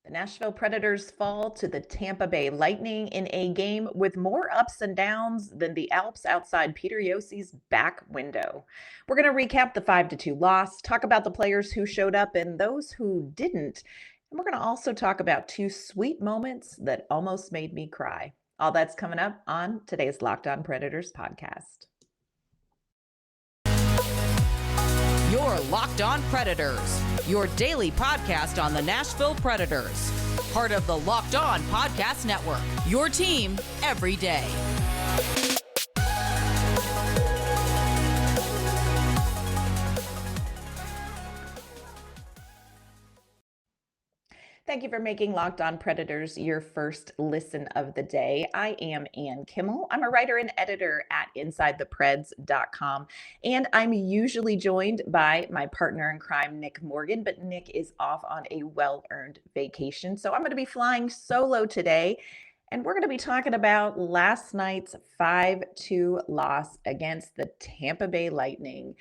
The Nashville Predators fall to the Tampa Bay Lightning in a game with more ups and downs than the Alps outside Peter Yossi's back window. We're going to recap the 5-2 loss, talk about the players who showed up and those who didn't, and we're going to also talk about two sweet moments that almost made me cry. All that's coming up on today's Locked On Predators podcast. Your Locked On Predators, your daily podcast on the Nashville Predators. Part of the Locked On Podcast Network, your team every day. Thank you for making Locked On Predators your first listen of the day. I am Ann Kimmel. I'm a writer and editor at InsideThePreds.com, and I'm usually joined by my partner in crime, Nick Morgan, but Nick is off on a well-earned vacation, so I'm going to be flying solo today. And we're going to be talking about last night's 5-2 loss against the Tampa Bay Lightning.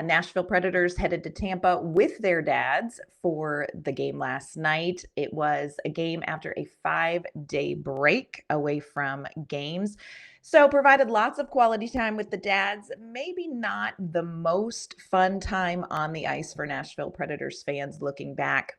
Nashville Predators headed to Tampa with their dads for the game last night. It was a game after a 5-day break away from games. So provided lots of quality time with the dads, maybe not the most fun time on the ice for Nashville Predators fans looking back.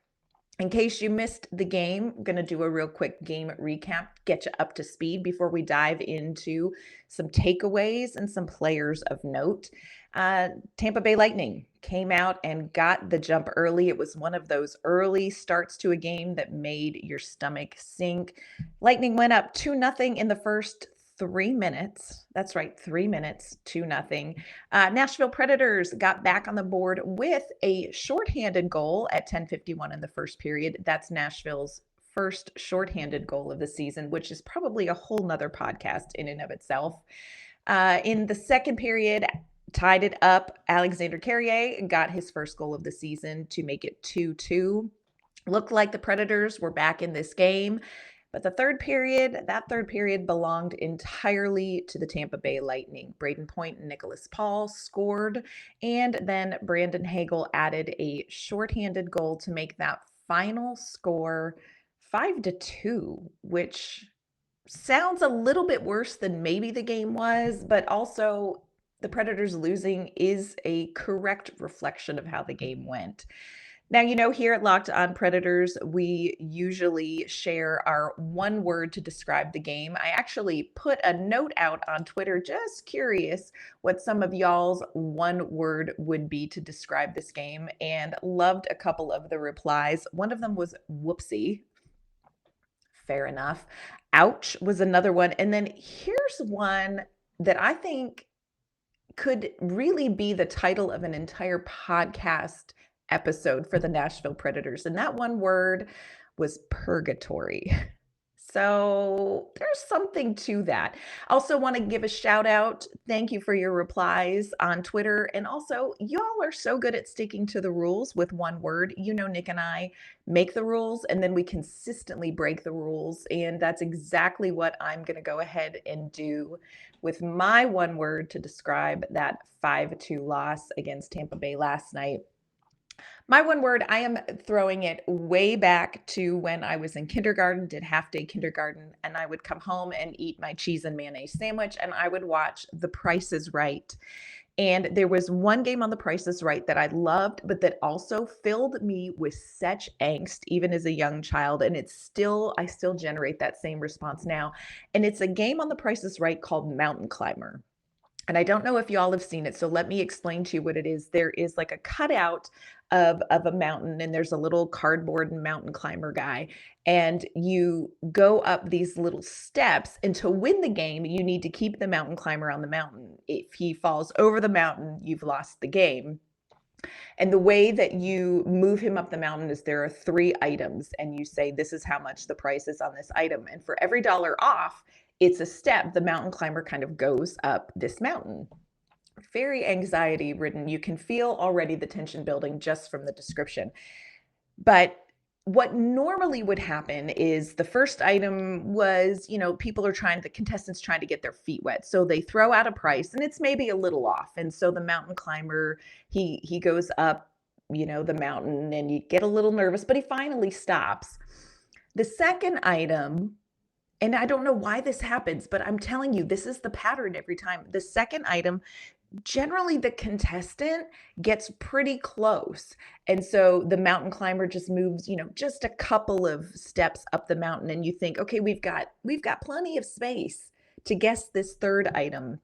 In case you missed the game, I'm going to do a real quick game recap, get you up to speed before we dive into some takeaways and some players of note. Tampa Bay Lightning came out and got the jump early. It was one of those early starts to a game that made your stomach sink. Lightning went up 2-0 in the first 3 minutes. That's right, 3 minutes, 2-0. Nashville Predators got back on the board with a shorthanded goal at 10:51 in the first period. That's Nashville's first shorthanded goal of the season, which is probably a whole nother podcast in and of itself. In the second period, tied it up. Alexandre Carrier got his first goal of the season to make it 2-2. Looked like the Predators were back in this game. But that third period belonged entirely to the Tampa Bay Lightning. Braden Point and Nicholas Paul scored, and then Brandon Hagel added a shorthanded goal to make that final score 5-2, which sounds a little bit worse than maybe the game was, but also the Predators losing is a correct reflection of how the game went. Now, here at Locked On Predators, we usually share our one word to describe the game. I actually put a note out on Twitter, just curious what some of y'all's one word would be to describe this game, and loved a couple of the replies. One of them was whoopsie. Fair enough. Ouch was another one. And then here's one that I think could really be the title of an entire podcast episode for the Nashville Predators. And that one word was purgatory. So there's something to that. Also want to give a shout out. Thank you for your replies on Twitter. And also, y'all are so good at sticking to the rules with one word. Nick and I make the rules and then we consistently break the rules. And that's exactly what I'm going to go ahead and do with my one word to describe that 5-2 loss against Tampa Bay last night. My one word, I am throwing it way back to when I was in kindergarten, did half-day kindergarten, and I would come home and eat my cheese and mayonnaise sandwich, and I would watch The Price is Right. And there was one game on The Price is Right that I loved, but that also filled me with such angst, even as a young child. And I still generate that same response now. And it's a game on The Price is Right called Mountain Climber. And I don't know if y'all have seen it, so let me explain to you what it is. There is like a cutout of a mountain, and there's a little cardboard mountain climber guy, and you go up these little steps, and to win the game, you need to keep the mountain climber on the mountain. If he falls over the mountain, you've lost the game. And the way that you move him up the mountain is there are 3 items, and you say, this is how much the price is on this item. And for every $1 off, it's a step. The mountain climber kind of goes up this mountain. Very anxiety ridden. You can feel already the tension building just from the description. But what normally would happen is the first item was, the contestants trying to get their feet wet. So they throw out a price and it's maybe a little off. And so the mountain climber, he goes up, the mountain, and you get a little nervous, but he finally stops. The second item, and I don't know why this happens, but I'm telling you, this is the pattern every time. The second item, generally the contestant gets pretty close. And so the mountain climber just moves, just a couple of steps up the mountain, and you think, okay, we've got plenty of space to guess this third item.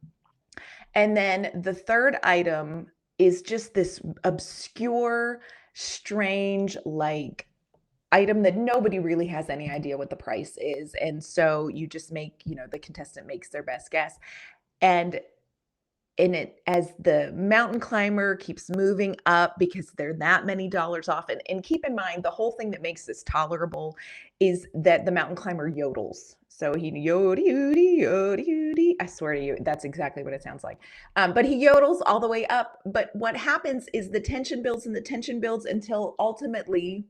And then the third item is just this obscure, strange, like item that nobody really has any idea what the price is. And so you just make, the contestant makes their best guess. And as the mountain climber keeps moving up, because they're that many dollars off, and keep in mind, the whole thing that makes this tolerable is that the mountain climber yodels. So he yodi yodi yodi yodi. I swear to you, that's exactly what it sounds like. But he yodels all the way up. But what happens is the tension builds and the tension builds until ultimately,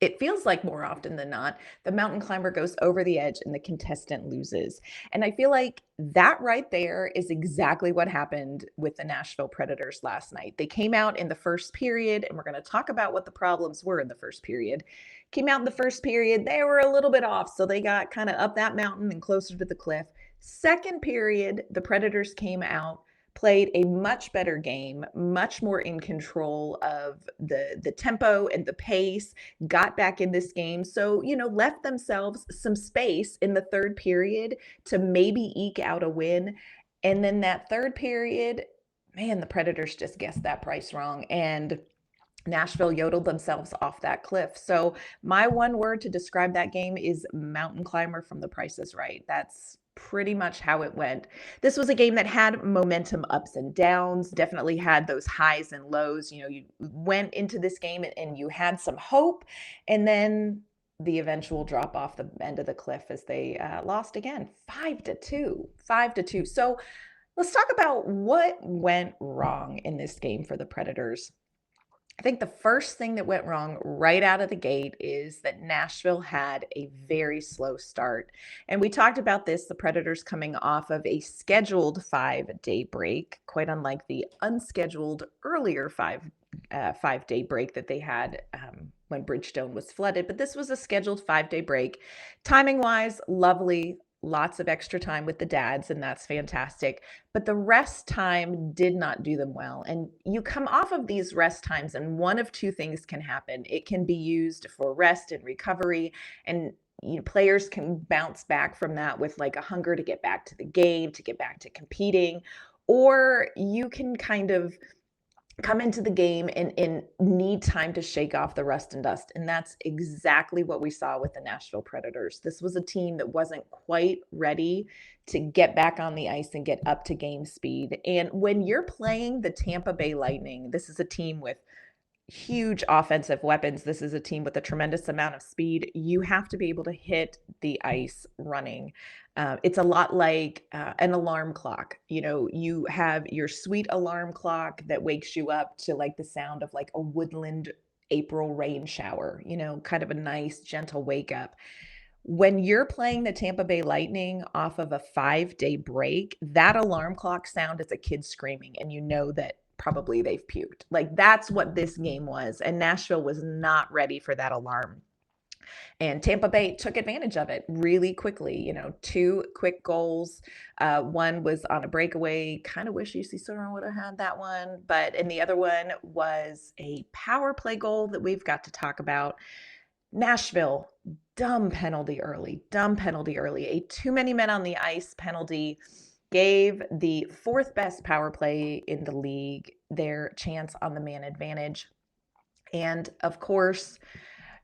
it feels like more often than not, the mountain climber goes over the edge and the contestant loses. And I feel like that right there is exactly what happened with the Nashville Predators last night. They came out in the first period, and we're going to talk about what the problems were in the first period. Came out in the first period, they were a little bit off, so they got kind of up that mountain and closer to the cliff. Second period, the Predators came out, played a much better game, much more in control of the tempo and the pace, got back in this game. So, left themselves some space in the third period to maybe eke out a win. And then that third period, man, the Predators just guessed that price wrong. And Nashville yodeled themselves off that cliff. So my one word to describe that game is mountain climber from The Price is Right. That's pretty much how it went. This was a game that had momentum ups and downs, definitely had those highs and lows. You went into this game and you had some hope, and then the eventual drop off the end of the cliff as they lost again, 5-2, 5-2. So let's talk about what went wrong in this game for the Predators. I think the first thing that went wrong right out of the gate is that Nashville had a very slow start. And we talked about this, the Predators coming off of a scheduled 5-day break, quite unlike the unscheduled earlier 5-day break that they had when Bridgestone was flooded. But this was a scheduled 5-day break. Timing wise, lovely. Lots of extra time with the dads, and that's fantastic. But the rest time did not do them well. And you come off of these rest times, and one of two things can happen. It can be used for rest and recovery, and players can bounce back from that with like a hunger to get back to the game, to get back to competing. Or you can kind of come into the game and need time to shake off the rust and dust. And that's exactly what we saw with the Nashville Predators. This was a team that wasn't quite ready to get back on the ice and get up to game speed. And when you're playing the Tampa Bay Lightning, this is a team with huge offensive weapons. This is a team with a tremendous amount of speed. You have to be able to hit the ice running. It's a lot like an alarm clock. You have your sweet alarm clock that wakes you up to like the sound of like a woodland April rain shower, kind of a nice, gentle wake up. When you're playing the Tampa Bay Lightning off of a 5-day break, that alarm clock sound is a kid screaming, and you know that probably they've puked. Like, that's what this game was. And Nashville was not ready for that alarm. And Tampa Bay took advantage of it really quickly. 2 quick goals. One was on a breakaway. Kind of wish UC Soren would have had that one. And the other one was a power play goal that we've got to talk about. Nashville, dumb penalty early. A too many men on the ice penalty gave the 4th best power play in the league their chance on the man advantage. And of course,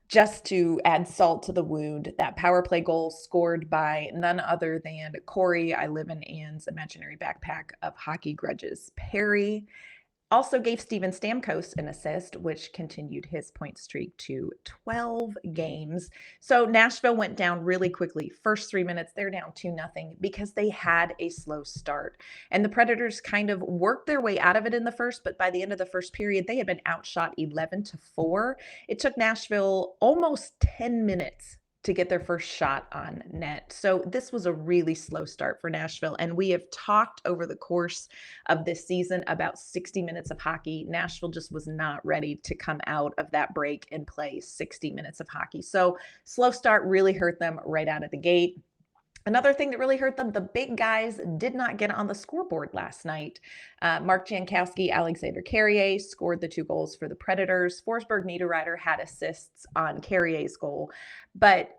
just to add salt to the wound, that power play goal scored by none other than Corey, I live in Anne's imaginary backpack of hockey grudges, Perry, also gave Steven Stamkos an assist, which continued his point streak to 12 games. So Nashville went down really quickly. First 3 minutes, they're down 2-0 because they had a slow start. And the Predators kind of worked their way out of it in the first, but by the end of the first period, they had been outshot 11-4. It took Nashville almost 10 minutes to get their first shot on net. So this was a really slow start for Nashville. And we have talked over the course of this season about 60 minutes of hockey. Nashville just was not ready to come out of that break and play 60 minutes of hockey. So slow start really hurt them right out of the gate. Another thing that really hurt them, the big guys did not get on the scoreboard last night. Mark Jankowski, Alexandre Carrier scored the 2 goals for the Predators. Forsberg Niederreiter had assists on Carrier's goal, but,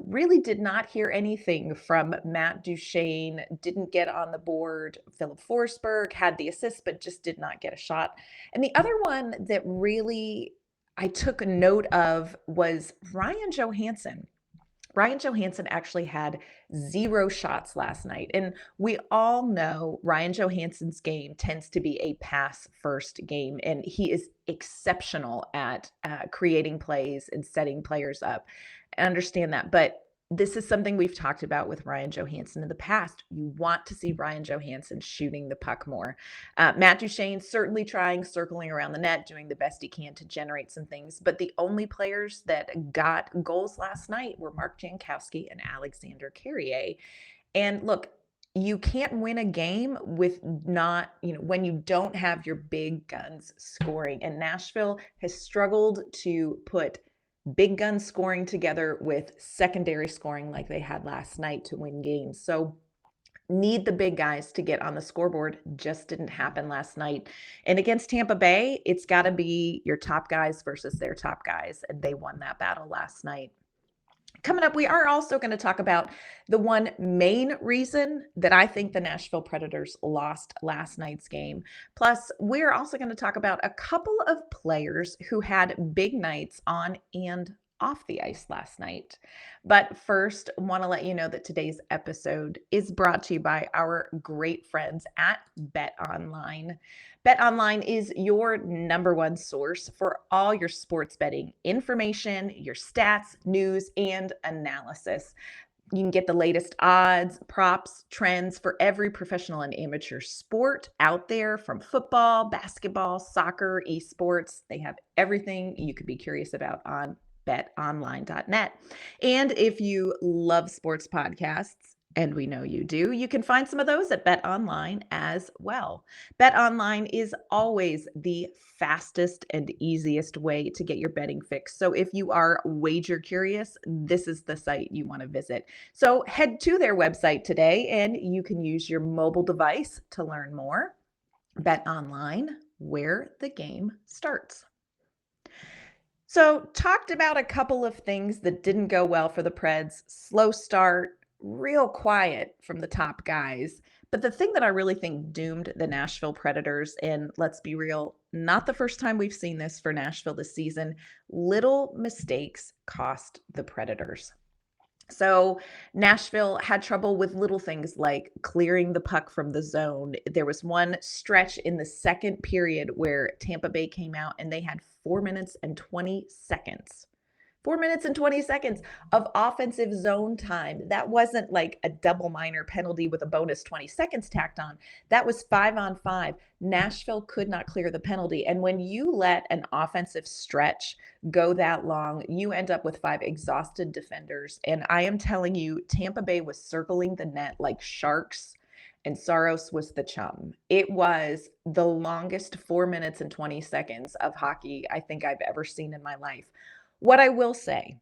really did not hear anything from Matt Duchene, didn't get on the board. Philip Forsberg had the assist, but just did not get a shot. And the other one that really I took note of was Ryan Johansson. Ryan Johansson actually had 0 shots last night. And we all know Ryan Johansson's game tends to be a pass first game, and he is exceptional at creating plays and setting players up. I understand that. But this is something we've talked about with Ryan Johansson in the past. You want to see Ryan Johansson shooting the puck more. Matt Duchene certainly trying, circling around the net, doing the best he can to generate some things. But the only players that got goals last night were Mark Jankowski and Alexandre Carrier. And look, you can't win a game with not, when you don't have your big guns scoring. And Nashville has struggled to put big gun scoring together with secondary scoring like they had last night to win games. So need the big guys to get on the scoreboard. Just didn't happen last night. And against Tampa Bay, it's got to be your top guys versus their top guys. And they won that battle last night. Coming up, we are also going to talk about the one main reason that I think the Nashville Predators lost last night's game. Plus, we're also going to talk about a couple of players who had big nights on and off the ice last night. But first, want to let you know that today's episode is brought to you by our great friends at BetOnline. BetOnline is your number one source for all your sports betting information, your stats, news, and analysis. You can get the latest odds, props, trends for every professional and amateur sport out there, from football, basketball, soccer, esports. They have everything you could be curious about on betonline.net. And if you love sports podcasts, and we know you do, you can find some of those at BetOnline as well. BetOnline is always the fastest and easiest way to get your betting fix. So if you are wager curious, this is the site you want to visit. So head to their website today and you can use your mobile device to learn more. BetOnline, where the game starts. So talked about a couple of things that didn't go well for the Preds. Slow start, real quiet from the top guys. But the thing that I really think doomed the Nashville Predators, and let's be real, not the first time we've seen this for Nashville this season, little mistakes cost the Predators. So Nashville had trouble with little things like clearing the puck from the zone. There was one stretch in the second period where Tampa Bay came out and they had 4 minutes and 20 seconds. 4 minutes and 20 seconds of offensive zone time. That wasn't like a double minor penalty with a bonus 20 seconds tacked on. That was 5-on-5. Nashville could not clear the penalty. And when you let an offensive stretch go that long, you end up with 5 exhausted defenders. And I am telling you, Tampa Bay was circling the net like sharks, and Saros was the chum. It was the longest 4 minutes and 20 seconds of hockey I think I've ever seen in my life. What I will say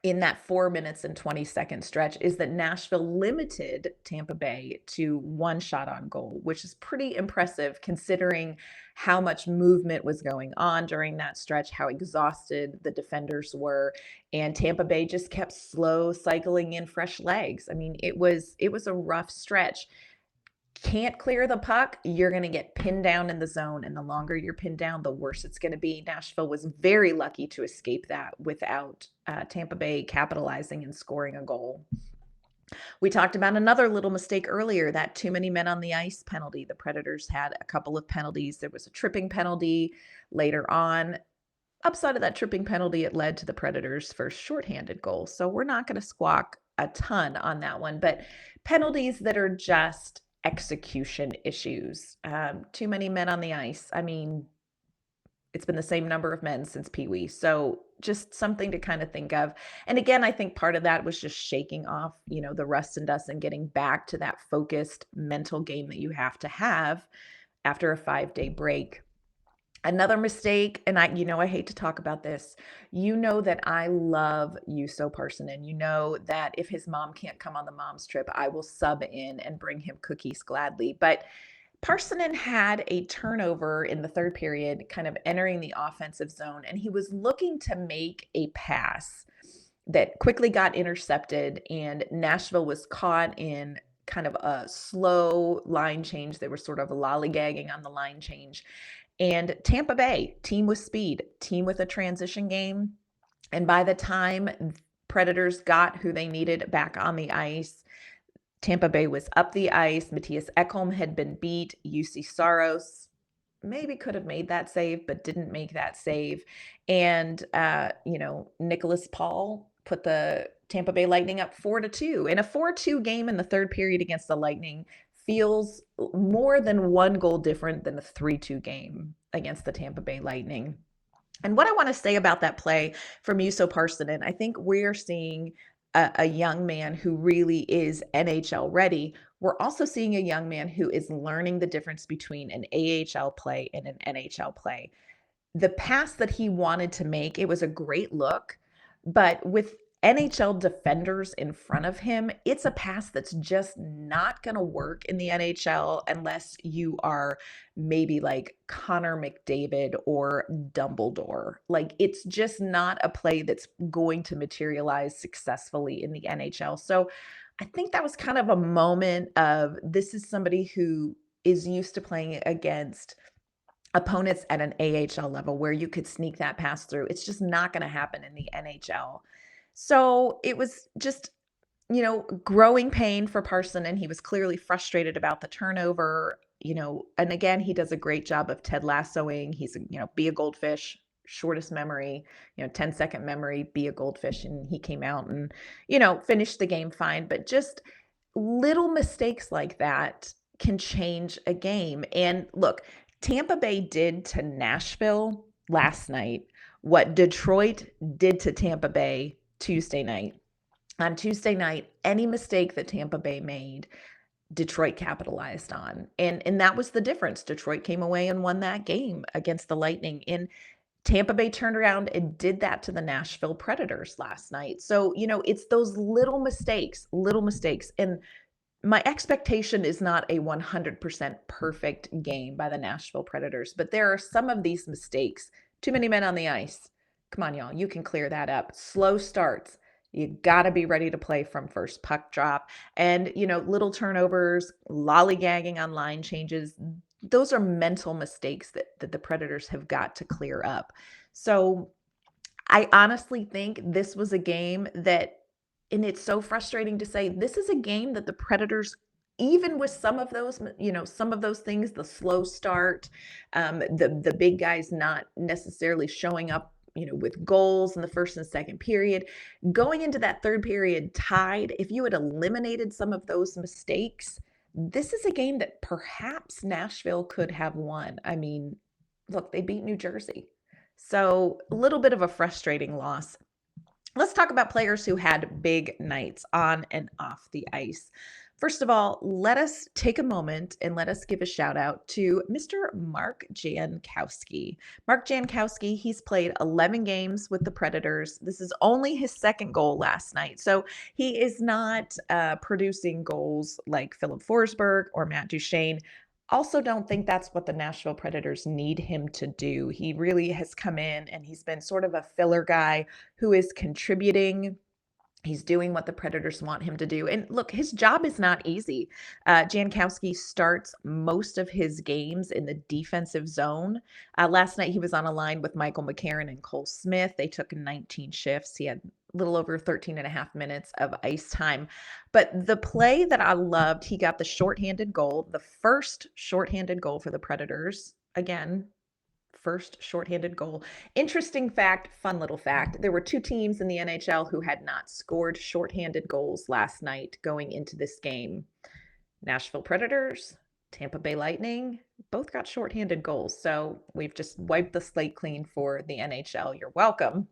in that 4 minutes and 20-second stretch is that Nashville limited Tampa Bay to 1 shot on goal, which is pretty impressive considering how much movement was going on during that stretch, how exhausted the defenders were, and Tampa Bay just kept slow cycling in fresh legs. I mean, it was a rough stretch. Can't clear the puck, you're going to get pinned down in the zone. And the longer you're pinned down, the worse it's going to be. Nashville was very lucky to escape that without Tampa Bay capitalizing and scoring a goal. We talked about another little mistake earlier, that too many men on the ice penalty. The Predators had a couple of penalties. There was a tripping penalty later on. Upside of that tripping penalty, it led to the Predators' first shorthanded goal. So we're not going to squawk a ton on that one. But penalties that are just execution issues. Too many men on the ice. I mean, It's been the same number of men since Pee Wee. So just something to kind of think of. And again, I think part of that was just shaking off, the rust and dust and getting back to that focused mental game that you have to have after a 5-day break. Another mistake, and I hate to talk about this. You know that I love Juuso Parssinen. You know that if his mom can't come on the mom's trip, I will sub in and bring him cookies gladly. But Parssinen had a turnover in the third period, kind of entering the offensive zone, and he was looking to make a pass that quickly got intercepted, and Nashville was caught in kind of a slow line change. They were sort of lollygagging on the line change. And Tampa Bay, team with speed, team with a transition game. And by the time Predators got who they needed back on the ice, Tampa Bay was up the ice. Matthias Ekholm had been beat. UC Saros maybe could have made that save, but didn't make that save. And, Nicholas Paul put the Tampa Bay Lightning up 4-2. In a 4-2 game in the third period against the Lightning feels more than one goal different than a 3-2 game against the Tampa Bay Lightning. And what I want to say about that play from Juuso Parssinen, I think we're seeing a young man who really is NHL ready. We're also seeing a young man who is learning the difference between an AHL play and an NHL play. The pass that he wanted to make, it was a great look, but with NHL defenders in front of him, it's a pass that's just not going to work in the NHL unless you are maybe like Connor McDavid or Dumbledore. Like, it's just not a play that's going to materialize successfully in the NHL. So I think that was kind of a moment of, this is somebody who is used to playing against opponents at an AHL level where you could sneak that pass through. It's just not going to happen in the NHL. So it was just, growing pain for Parson, and he was clearly frustrated about the turnover, and again, he does a great job of Ted Lassoing. He's, be a goldfish, shortest memory, 10-second memory, be a goldfish. And he came out and, finished the game fine. But just little mistakes like that can change a game. And look, Tampa Bay did to Nashville last night what Detroit did to Tampa Bay Tuesday night. On Tuesday night, any mistake that Tampa Bay made, Detroit capitalized on. And that was the difference. Detroit came away and won that game against the Lightning. And Tampa Bay turned around and did that to the Nashville Predators last night. So, it's those little mistakes. And my expectation is not a 100% perfect game by the Nashville Predators, but there are some of these mistakes. Too many men on the ice. Come on, y'all. You can clear that up. Slow starts. You got to be ready to play from first puck drop. And, little turnovers, lollygagging on line changes. Those are mental mistakes that the Predators have got to clear up. So I honestly think this was a game that, and it's so frustrating to say, this is a game that the Predators, even with some of those things, the slow start, the big guys not necessarily showing up, with goals in the first and second period, going into that third period tied, if you had eliminated some of those mistakes, this is a game that perhaps Nashville could have won. I mean, look, they beat New Jersey. So a little bit of a frustrating loss. Let's talk about players who had big nights on and off the ice. First of all, let us take a moment and let us give a shout out to Mr. Mark Jankowski. Mark Jankowski, he's played 11 games with the Predators. This is only his second goal last night. So he is not producing goals like Philip Forsberg or Matt Duchene. Also, don't think that's what the Nashville Predators need him to do. He really has come in and he's been sort of a filler guy who is contributing. He's doing what the Predators want him to do. And look, his job is not easy. Jankowski starts most of his games in the defensive zone. Last night, he was on a line with Michael McCarron and Cole Smith. They took 19 shifts. He had a little over 13 and a half minutes of ice time. But the play that I loved, he got the shorthanded goal, the first shorthanded goal for the Predators. Again, first shorthanded goal. Interesting fact, fun little fact. There were two teams in the NHL who had not scored shorthanded goals last night going into this game. Nashville Predators, Tampa Bay Lightning. both got shorthanded goals. So we've just wiped the slate clean for the NHL. You're welcome.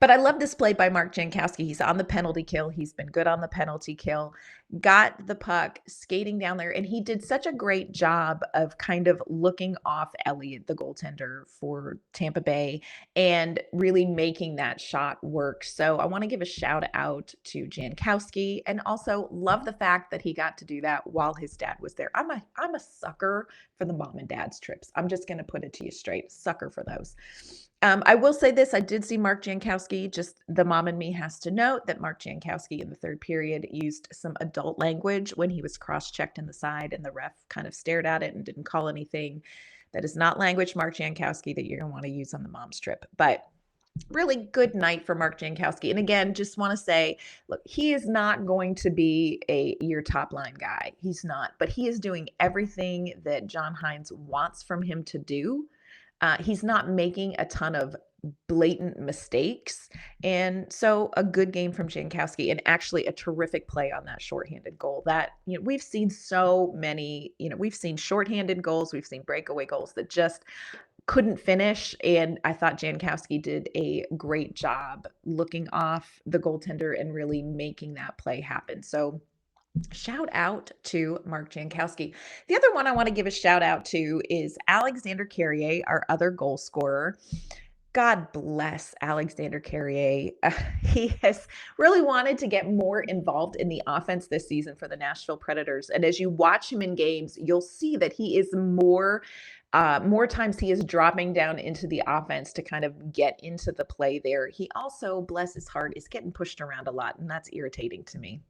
But I love this play by Mark Jankowski. He's on the penalty kill. He's been good on the penalty kill. Got the puck skating down there, and he did such a great job of kind of looking off Elliott, the goaltender for Tampa Bay, and really making that shot work. So I want to give a shout out to Jankowski, and also love the fact that he got to do that while his dad was there. I'm a sucker for the mom and dad's trips. I'm just going to put it to you straight, sucker for those. I will say this, I did see Mark Jankowski, just the mom in me has to note that Mark Jankowski in the third period used some adult language when he was cross-checked in the side and the ref kind of stared at it and didn't call anything. That is not language, Mark Jankowski, that you're going to want to use on the mom's trip. But really good night for Mark Jankowski. And again, just want to say, look, he is not going to be your top line guy. He's not, but he is doing everything that John Hines wants from him to do. He's not making a ton of blatant mistakes. And so a good game from Jankowski and actually a terrific play on that shorthanded goal that, we've seen so many, we've seen shorthanded goals, we've seen breakaway goals that just couldn't finish. And I thought Jankowski did a great job looking off the goaltender and really making that play happen. So shout out to Mark Jankowski. The other one I want to give a shout out to is Alexandre Carrier, our other goal scorer. God bless Alexandre Carrier. He has really wanted to get more involved in the offense this season for the Nashville Predators. And as you watch him in games, you'll see that he is more times he is dropping down into the offense to kind of get into the play there. He also, bless his heart, is getting pushed around a lot, and that's irritating to me.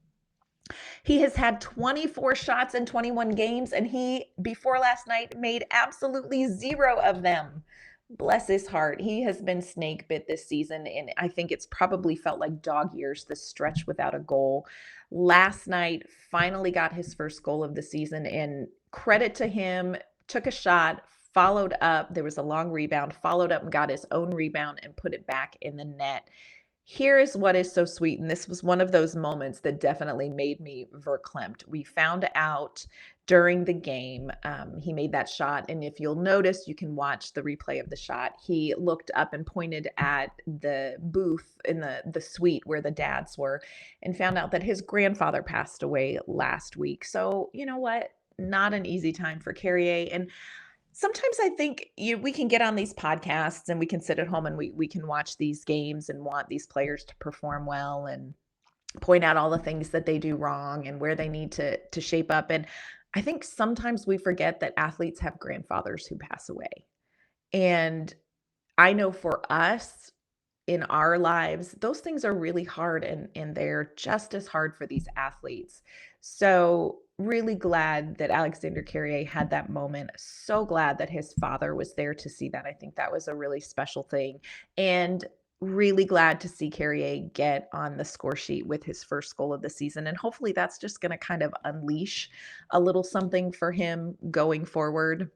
He has had 24 shots in 21 games, and he, before last night, made absolutely 0 of them. Bless his heart. He has been snake bit this season, and I think it's probably felt like dog years, this stretch without a goal. Last night, finally got his first goal of the season, and credit to him, took a shot, followed up. There was a long rebound, followed up and got his own rebound and put it back in the net. Here is what is so sweet, and this was one of those moments that definitely made me verklempt. We found out during the game, he made that shot, and if you'll notice, you can watch the replay of the shot. He looked up and pointed at the booth in the suite where the dads were and found out that his grandfather passed away last week. So, you know what? Not an easy time for Carrier, and sometimes I think we can get on these podcasts and we can sit at home and we can watch these games and want these players to perform well and point out all the things that they do wrong and where they need to shape up. And I think sometimes we forget that athletes have grandfathers who pass away. And I know for us in our lives, those things are really hard and they're just as hard for these athletes. So really glad that Alexandre Carrier had that moment. So glad that his father was there to see that. I think that was a really special thing. And really glad to see Carrier get on the score sheet with his first goal of the season. And hopefully that's just going to kind of unleash a little something for him going forward.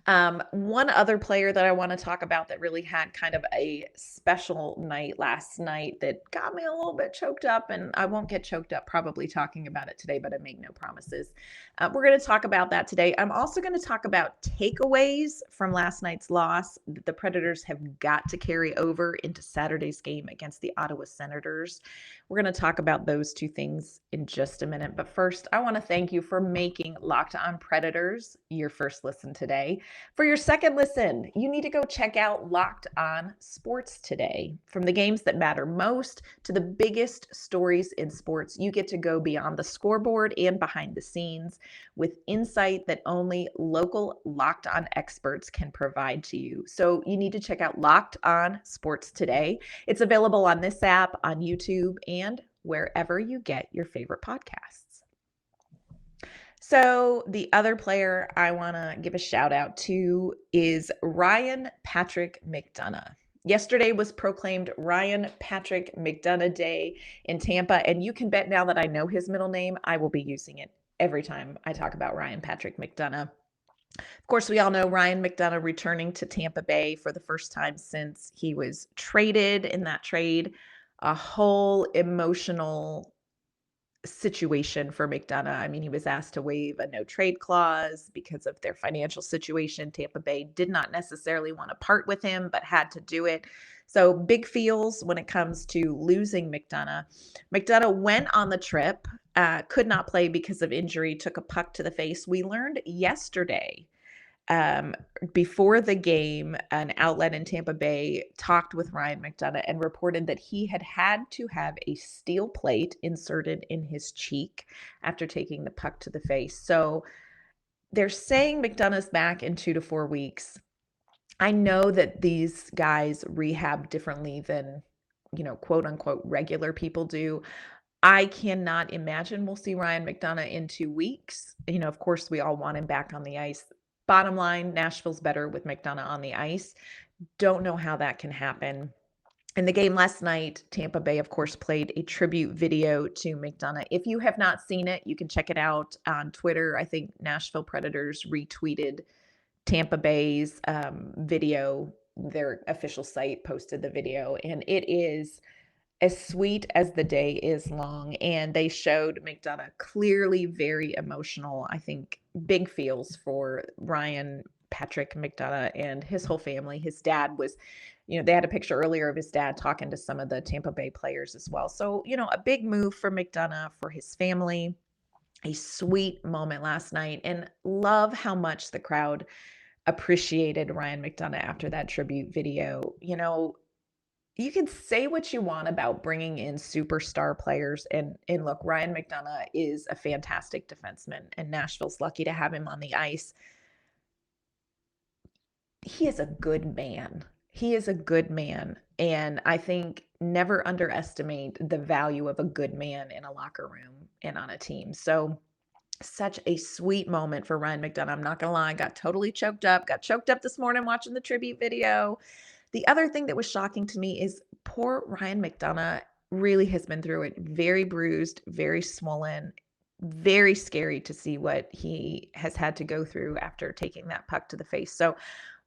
One other player that I want to talk about that really had kind of a special night last night that got me a little bit choked up, and I won't get choked up probably talking about it today, but I make no promises. We're going to talk about that today. I'm also going to talk about takeaways from last night's loss that the Predators have got to carry over into Saturday's game against the Ottawa Senators. We're going to talk about those two things in just a minute. But first, I want to thank you for making Locked On Predators your first listen today. For your second listen, you need to go check out Locked On Sports today. From the games that matter most to the biggest stories in sports, you get to go beyond the scoreboard and behind the scenes with insight that only local Locked On experts can provide to you. So you need to check out Locked On Sports today. It's available on this app, on YouTube, and wherever you get your favorite podcasts. So the other player I want to give a shout out to is Ryan Patrick McDonagh. Yesterday was proclaimed Ryan Patrick McDonagh Day in Tampa, and you can bet now that I know his middle name, I will be using it every time I talk about Ryan Patrick McDonagh. Of course, we all know Ryan McDonagh returning to Tampa Bay for the first time since he was traded in that trade. A whole emotional situation for McDonagh. I mean, he was asked to waive a no trade clause because of their financial situation. Tampa Bay did not necessarily want to part with him, but had to do it. So big feels when it comes to losing McDonagh. McDonagh went on the trip, could not play because of injury, took a puck to the face. We learned yesterday, um, before the game, an outlet in Tampa Bay talked with Ryan McDonagh and reported that he had to have a steel plate inserted in his cheek after taking the puck to the face. So they're saying McDonough's back in 2 to 4 weeks. I know that these guys rehab differently than, quote unquote, regular people do. I cannot imagine we'll see Ryan McDonagh in 2 weeks. Of course, we all want him back on the ice. Bottom line, Nashville's better with McDonagh on the ice. Don't know how that can happen. In the game last night, Tampa Bay, of course, played a tribute video to McDonagh. If you have not seen it, you can check it out on Twitter. I think Nashville Predators retweeted Tampa Bay's video. Their official site posted the video, and it is as sweet as the day is long. And they showed McDonagh clearly very emotional. I think big feels for Ryan Patrick McDonagh and his whole family. His dad was, they had a picture earlier of his dad talking to some of the Tampa Bay players as well. So, a big move for McDonagh, for his family, a sweet moment last night, and love how much the crowd appreciated Ryan McDonagh after that tribute video. You can say what you want about bringing in superstar players, and look, Ryan McDonagh is a fantastic defenseman, and Nashville's lucky to have him on the ice. He is a good man. He is a good man, and I think never underestimate the value of a good man in a locker room and on a team. So such a sweet moment for Ryan McDonagh. I'm not gonna lie, got totally choked up. Got choked up this morning watching the tribute video. The other thing that was shocking to me is poor Ryan McDonagh really has been through it. Very bruised, very swollen, very scary to see what he has had to go through after taking that puck to the face. So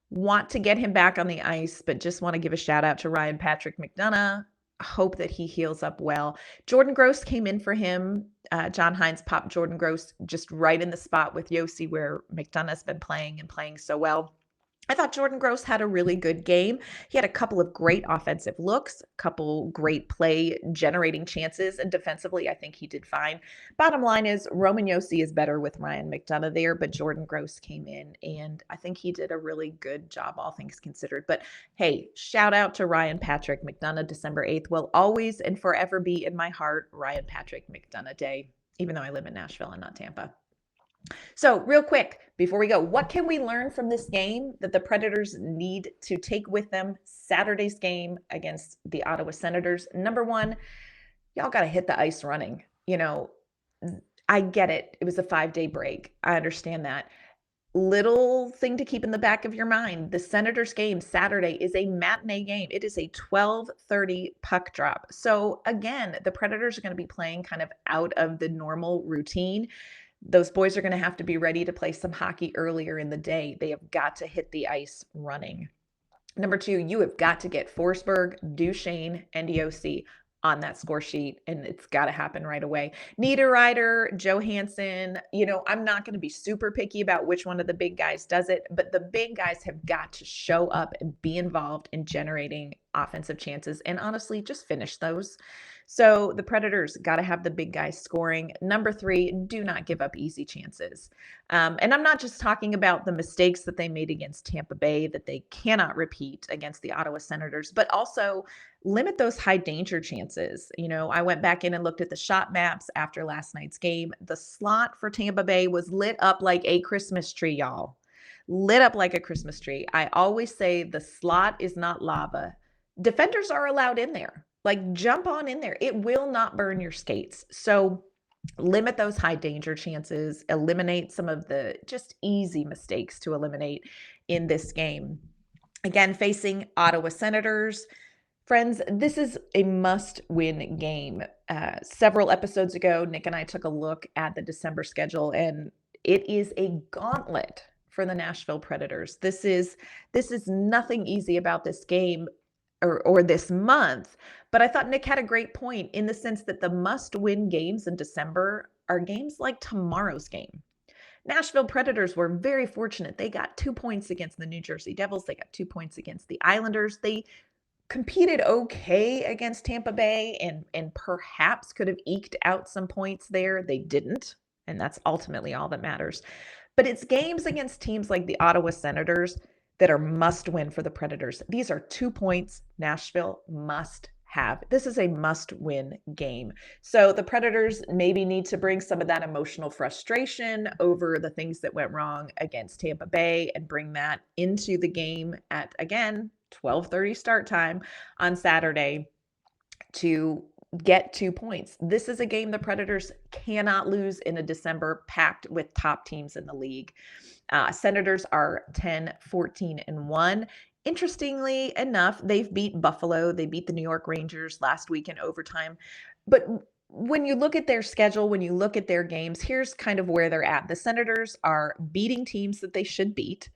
want to get him back on the ice, but just want to give a shout out to Ryan Patrick McDonagh. Hope that he heals up well. Jordan Gross came in for him. John Hines popped Jordan Gross just right in the spot with Yossi, where McDonagh's been playing and playing so well. I thought Jordan Gross had a really good game. He had a couple of great offensive looks, a couple great play generating chances, and defensively, I think he did fine. Bottom line is Roman Yossi is better with Ryan McDonagh there, but Jordan Gross came in, and I think he did a really good job, all things considered. But hey, shout out to Ryan Patrick McDonagh. December 8th will always and forever be in my heart Ryan Patrick McDonagh Day, even though I live in Nashville and not Tampa. So real quick, before we go, what can we learn from this game that the Predators need to take with them Saturday's game against the Ottawa Senators? Number one, y'all got to hit the ice running. I get it. It was a 5-day break. I understand that. Little thing to keep in the back of your mind, the Senators game Saturday is a matinee game. It is a 12:30 puck drop. So again, the Predators are going to be playing kind of out of the normal routine. Those boys are going to have to be ready to play some hockey earlier in the day. They have got to hit the ice running. Number two, you have got to get Forsberg, Duchesne, and Yossi on that score sheet, and it's got to happen right away. Niederreiter, Johansson, I'm not going to be super picky about which one of the big guys does it, but the big guys have got to show up and be involved in generating offensive chances and honestly just finish those. So the Predators got to have the big guys scoring. Number three, do not give up easy chances. And I'm not just talking about the mistakes that they made against Tampa Bay that they cannot repeat against the Ottawa Senators, but also limit those high danger chances. I went back in and looked at the shot maps after last night's game. The slot for Tampa Bay was lit up like a Christmas tree, y'all. Lit up like a Christmas tree. I always say the slot is not lava. Defenders are allowed in there. Like, jump on in there. It will not burn your skates. So limit those high danger chances, eliminate some of the just easy mistakes to eliminate in this game. Again, facing Ottawa Senators. Friends, this is a must-win game. Several episodes ago, Nick and I took a look at the December schedule, and it is a gauntlet for the Nashville Predators. This is nothing easy about this game. or this month. But I thought Nick had a great point in the sense that the must-win games in December are games like tomorrow's game. Nashville Predators were very fortunate. They got 2 points against the New Jersey Devils. They got 2 points against the Islanders. They competed okay against Tampa Bay and perhaps could have eked out some points there. They didn't, and that's ultimately all that matters. But it's games against teams like the Ottawa Senators that are must win for the Predators. These are 2 points Nashville must have. This is a must win game. So the Predators maybe need to bring some of that emotional frustration over the things that went wrong against Tampa Bay and bring that into the game at, again, 12:30 start time on Saturday to get 2 points. This is a game the Predators cannot lose in a December packed with top teams in the league. Senators are 10-14-1. Interestingly enough, they've beat Buffalo. They beat the New York Rangers last week in overtime. But when you look at their schedule, when you look at their games, here's kind of where they're at. The Senators are beating teams that they should beat.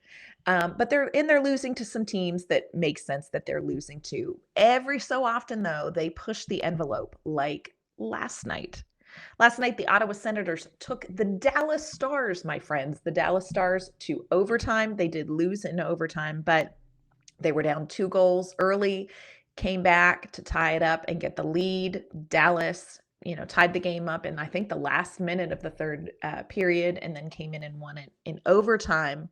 But they're losing to some teams that make sense that they're losing to. Every so often, though, they push the envelope, like last night. Last night, the Ottawa Senators took the Dallas Stars, my friends, the Dallas Stars to overtime. They did lose in overtime, but they were down 2 goals early, came back to tie it up and get the lead. Dallas, tied the game up in, I think, the last minute of the third period, and then came in and won it in overtime.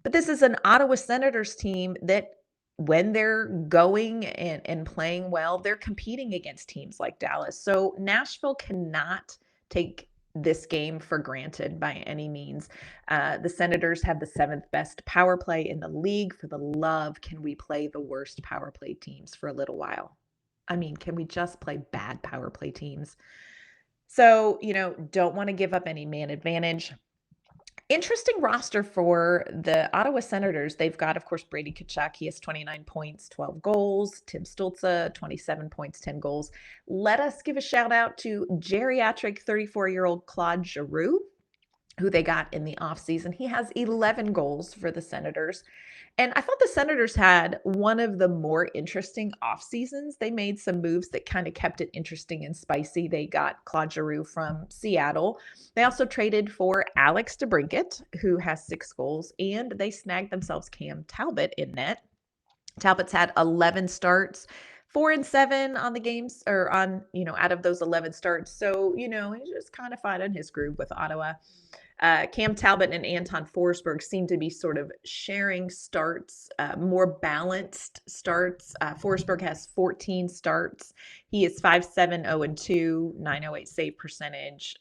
But this is an Ottawa Senators team that when they're going and playing well, they're competing against teams like Dallas. So Nashville cannot take this game for granted by any means. The Senators have the 7th best power play in the league. For the love, can we play the worst power play teams for a little while? I mean, can we just play bad power play teams? So, don't want to give up any man advantage. Interesting roster for the Ottawa Senators. They've got, of course, Brady Tkachuk. He has 29 points, 12 goals. Tim Stützle, 27 points, 10 goals. Let us give a shout out to geriatric 34-year-old Claude Giroux, who they got in the offseason. He has 11 goals for the Senators. And I thought the Senators had one of the more interesting off seasons. They made some moves that kind of kept it interesting and spicy. They got Claude Giroux from Seattle. They also traded for Alex DeBrincat, who has 6 goals, and they snagged themselves Cam Talbot in net. Talbot's had 11 starts, 4-7 on the games, or on, out of those 11 starts. So, he's just kind of finding his groove with Ottawa. Cam Talbot and Anton Forsberg seem to be sort of sharing starts, more balanced starts. Forsberg has 14 starts. He is 5-7, 0-2, 908 save percentage,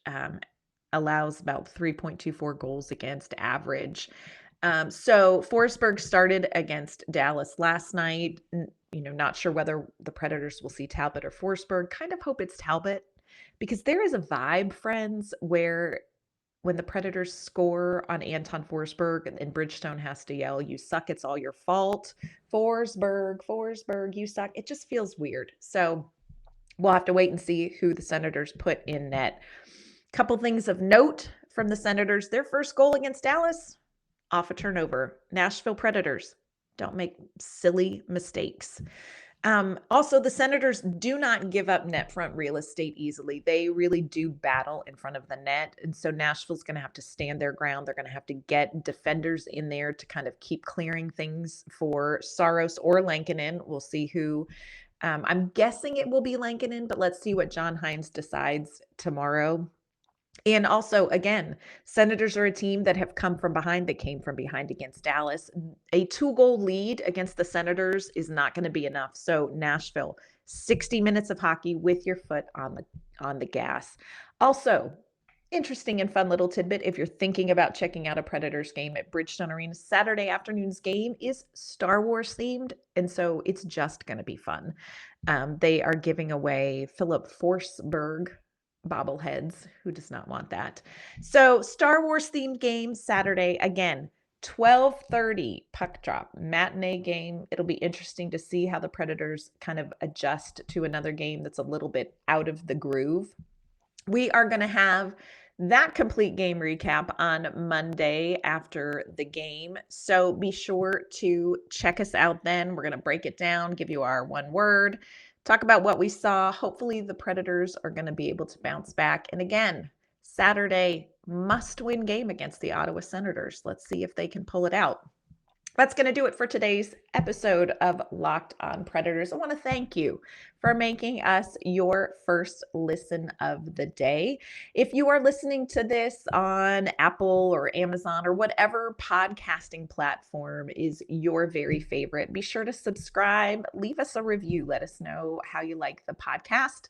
allows about 3.24 goals against average. So Forsberg started against Dallas last night. Not sure whether the Predators will see Talbot or Forsberg. Kind of hope it's Talbot, because there is a vibe, friends, where when the Predators score on Anton Forsberg and Bridgestone has to yell, "You suck, it's all your fault. Forsberg, you suck." It just feels weird. So we'll have to wait and see who the Senators put in net. Couple things of note from the Senators. Their first goal against Dallas, off a turnover. Nashville Predators, don't make silly mistakes. Also, the Senators do not give up net front real estate easily. They really do battle in front of the net. And so Nashville's going to have to stand their ground. They're going to have to get defenders in there to kind of keep clearing things for Saros or Lankinen. We'll see who. I'm guessing it will be Lankinen, but let's see what John Hines decides tomorrow. And also, again, Senators are a team that have come from behind, that came from behind against Dallas. A 2-goal lead against the Senators is not going to be enough. So Nashville, 60 minutes of hockey with your foot on the gas. Also, interesting and fun little tidbit, if you're thinking about checking out a Predators game at Bridgestone Arena, Saturday afternoon's game is Star Wars themed, and so it's just going to be fun. They are giving away Philip Forsberg bobbleheads. Who does not want that? So Star Wars themed game Saturday, again, 12:30 puck drop, matinee game. It'll be interesting to see how the Predators kind of adjust to another game that's a little bit out of the groove. We are going to have that complete game recap on Monday after the game. So be sure to check us out then. We're going to break it down, give you our one word, talk about what we saw. Hopefully, the Predators are going to be able to bounce back. And again, Saturday, must-win game against the Ottawa Senators. Let's see if they can pull it out. That's going to do it for today's episode of Locked on Predators. I want to thank you for making us your first listen of the day. If you are listening to this on Apple or Amazon or whatever podcasting platform is your very favorite, be sure to subscribe, leave us a review, let us know how you like the podcast.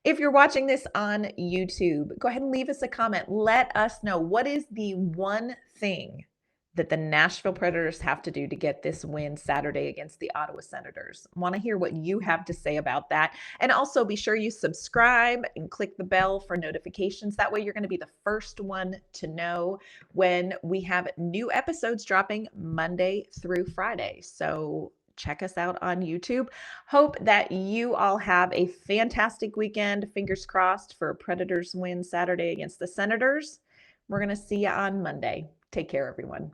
If you're watching this on YouTube, go ahead and leave us a comment. Let us know, what is the one thing that the Nashville Predators have to do to get this win Saturday against the Ottawa Senators? Want to hear what you have to say about that. And also be sure you subscribe and click the bell for notifications. That way you're going to be the first one to know when we have new episodes dropping Monday through Friday. So check us out on YouTube. Hope that you all have a fantastic weekend. Fingers crossed for a Predators win Saturday against the Senators. We're going to see you on Monday. Take care, everyone.